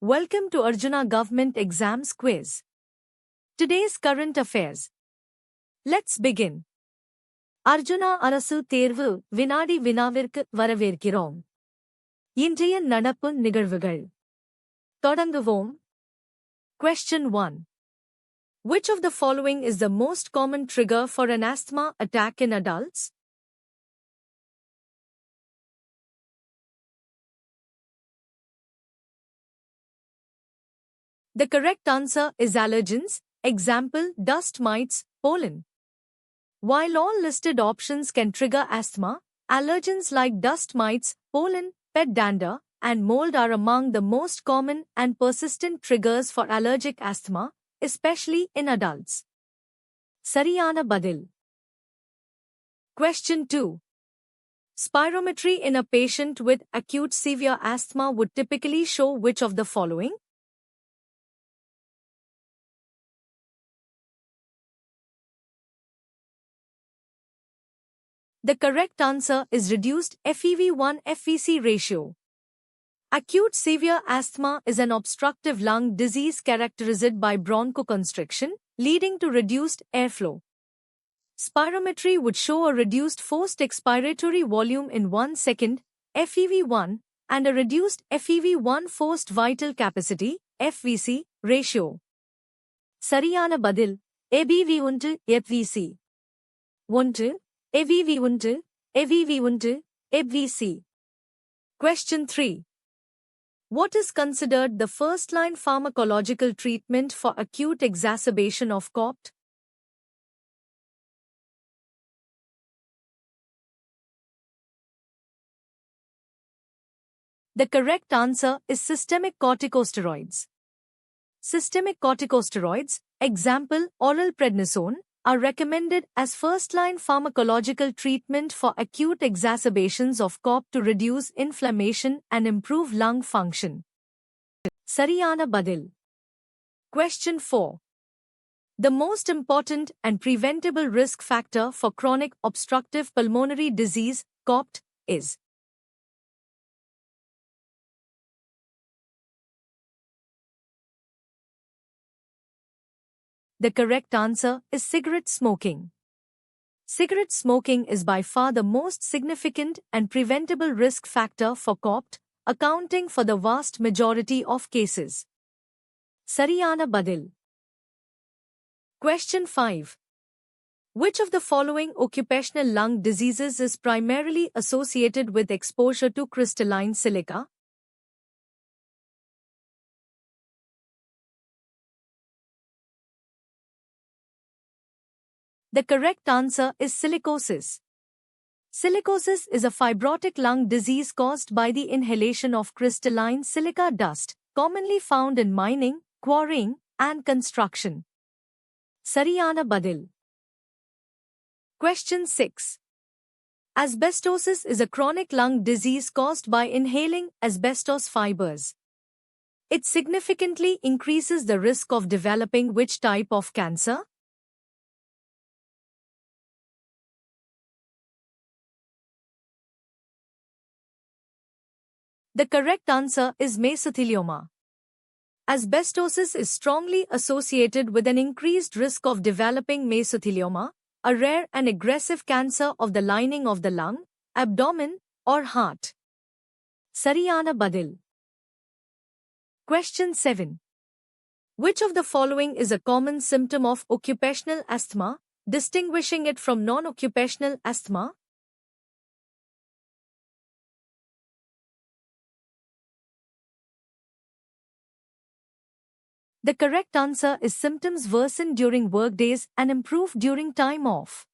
Welcome to Arjuna Government Exams Quiz. Today's current affairs. Let's begin. Arjuna அரசு தேர்வு வினாடி வினாவிற்கு வரவேற்கிறோம். இன்றைய நடப்பு நிகழ்வுகள். தொடங்குவோம். Question 1. Which of the following is the most common trigger for an asthma attack in adults? The correct answer is allergens, example dust mites, pollen. While all listed options can trigger asthma, allergens like dust mites, pollen, pet dander, and mold are among the most common and persistent triggers for allergic asthma, especially in adults. Sariyana Badil. Question 2. Spirometry in a patient with acute severe asthma would typically show which of the following? The correct answer is reduced FEV1-FVC ratio. Acute severe asthma is an obstructive lung disease characterized by bronchoconstriction, leading to reduced airflow. Spirometry would show a reduced forced expiratory volume in 1 second, FEV1, and a reduced FEV1 forced vital capacity, FVC, ratio. Sariyana Badil, ABV1 FVC. 1. AVV1, AVV1, FVC. Question 3. What is considered the first-line pharmacological treatment for acute exacerbation of COPD? The correct answer is systemic corticosteroids. Systemic corticosteroids, example oral prednisone, are recommended as first-line pharmacological treatment for acute exacerbations of COPD to reduce inflammation and improve lung function. Sariyana Badil. Question 4. The most important and preventable risk factor for chronic obstructive pulmonary disease, COPD, is? The correct answer is cigarette smoking. Cigarette smoking is by far the most significant and preventable risk factor for COPD, accounting for the vast majority of cases. Sariyana Badil. Question 5. Which of the following occupational lung diseases is primarily associated with exposure to crystalline silica? The correct answer is silicosis. Silicosis is a fibrotic lung disease caused by the inhalation of crystalline silica dust, commonly found in mining, quarrying, and construction. Sariyana Badil. Question 6. Asbestosis is a chronic lung disease caused by inhaling asbestos fibers. It significantly increases the risk of developing which type of cancer? The correct answer is mesothelioma. Asbestosis is strongly associated with an increased risk of developing mesothelioma, a rare and aggressive cancer of the lining of the lung, abdomen, or heart. Sariyana Badil. Question 7. Which of the following is a common symptom of occupational asthma, distinguishing it from non-occupational asthma? The correct answer is symptoms worsen during workdays and improve during time off.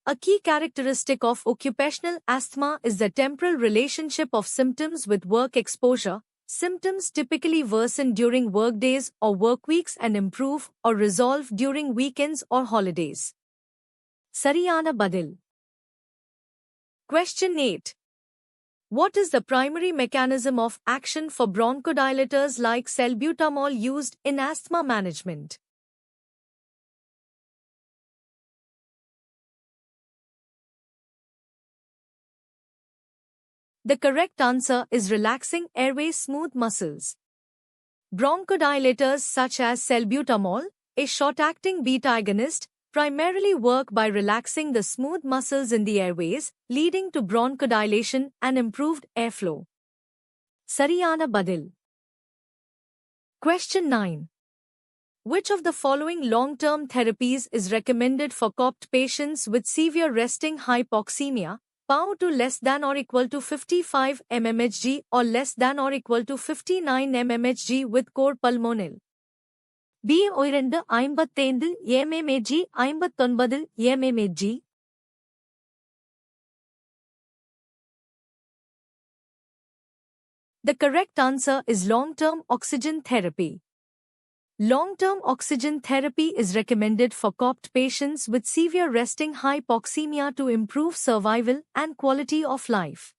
A key characteristic of occupational asthma is the temporal relationship of symptoms with work exposure. Symptoms typically worsen during workdays or workweeks and improve or resolve during weekends or holidays. Sariyana Badil. Question 8. What is the primary mechanism of action for bronchodilators like salbutamol used in asthma management? The correct answer is relaxing airway smooth muscles. Bronchodilators such as salbutamol, a short-acting beta agonist, primarily work by relaxing the smooth muscles in the airways, leading to bronchodilation and improved airflow. Sariyana Badil. Question 9. Which of the following long-term therapies is recommended for COPD patients with severe resting hypoxemia, PAO2 less than or equal to 55 mmHg or less than or equal to 59 mmHg with core pulmonale? B. 2 55 mmHg 59 mmHg. The correct answer is long-term oxygen therapy. Long-term oxygen therapy is recommended for COPD patients with severe resting hypoxemia to improve survival and quality of life.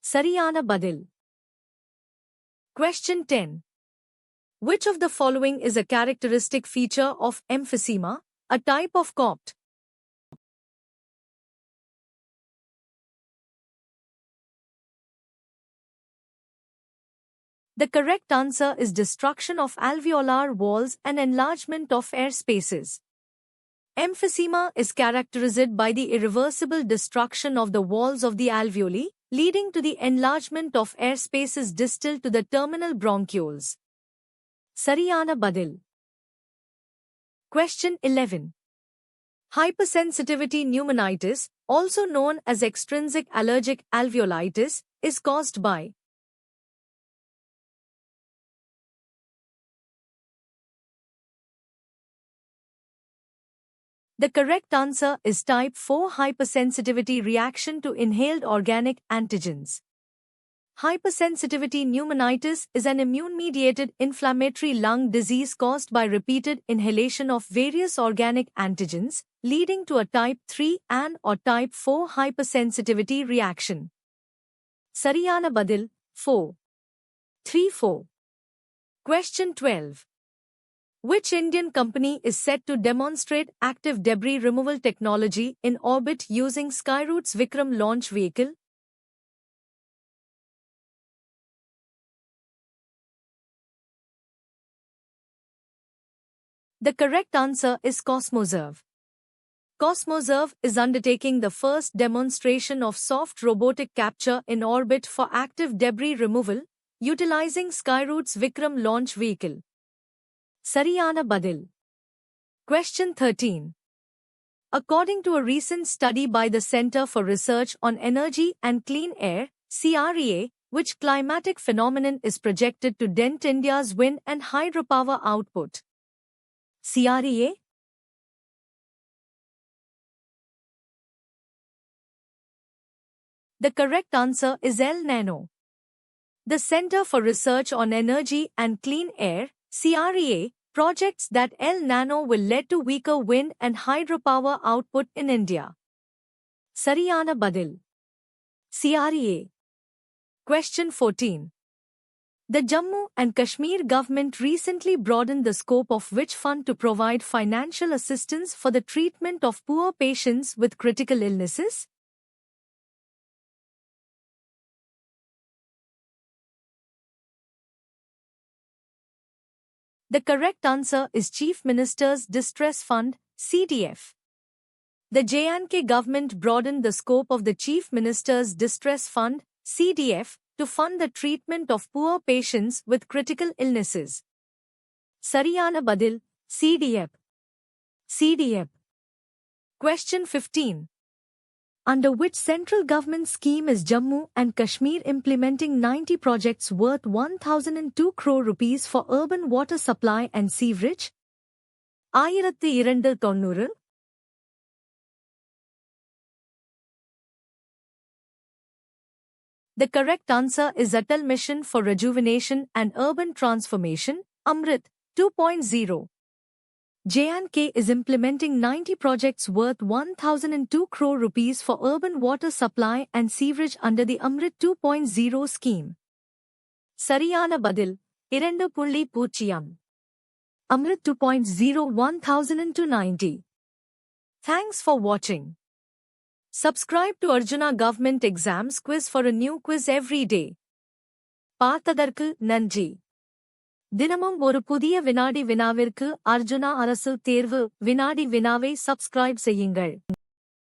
Sariyana Badil. Question 10. Which of the following is a characteristic feature of emphysema, a type of COPD? The correct answer is destruction of alveolar walls and enlargement of air spaces. Emphysema is characterized by the irreversible destruction of the walls of the alveoli, leading to the enlargement of air spaces distal to the terminal bronchioles. Sariyana Badil. Question 11. Hypersensitivity pneumonitis, also known as extrinsic allergic alveolitis, is caused by. The correct answer is type 4 hypersensitivity reaction to inhaled organic antigens. Hypersensitivity pneumonitis is an immune-mediated inflammatory lung disease caused by repeated inhalation of various organic antigens, leading to a type 3 and/or type 4 hypersensitivity reaction. Sariyana Badil, 4. 3-4. Question 12. Which Indian company is set to demonstrate active debris removal technology in orbit using Skyroot's Vikram launch vehicle? The correct answer is Cosmoserve. Cosmoserve is undertaking the first demonstration of soft robotic capture in orbit for active debris removal, utilizing Skyroot's Vikram launch vehicle. Sariyana Badil. Question 13. According to a recent study by the Center for Research on Energy and Clean Air, CREA, which climatic phenomenon is projected to dent India's wind and hydropower output? CREA? The correct answer is El Nano. The Center for Research on Energy and Clean Air, CREA, projects that El Nano will lead to weaker wind and hydropower output in India. Sariyana Badil. CREA. Question 14. The Jammu and Kashmir government recently broadened the scope of which fund to provide financial assistance for the treatment of poor patients with critical illnesses? The correct answer is Chief Minister's Distress Fund, CDF. The J&K government broadened the scope of the Chief Minister's Distress Fund, CDF, to fund the treatment of poor patients with critical illnesses. Sariyana Badil, CDF. CDF. Question 15. Under which central government scheme is Jammu and Kashmir implementing 90 projects worth 1,002 crore rupees for urban water supply and sewerage? 1290. The correct answer is Atal Mission for Rejuvenation and Urban Transformation, Amrit 2.0. J&K is implementing 90 projects worth 1,002 crore rupees for urban water supply and sewerage under the Amrit 2.0 scheme. Sariyana Badil, 2.0. Amrit 2.0 1,290. Thanks for watching. Subscribe to Arjuna Government Exams Quiz for a new quiz every day. Paathadarku Nanji. தினமும் ஒரு புதிய வினாடி வினாவிற்கு அர்ஜுனா அரசு தேர்வு வினாடி வினாவை subscribe செய்யுங்கள்.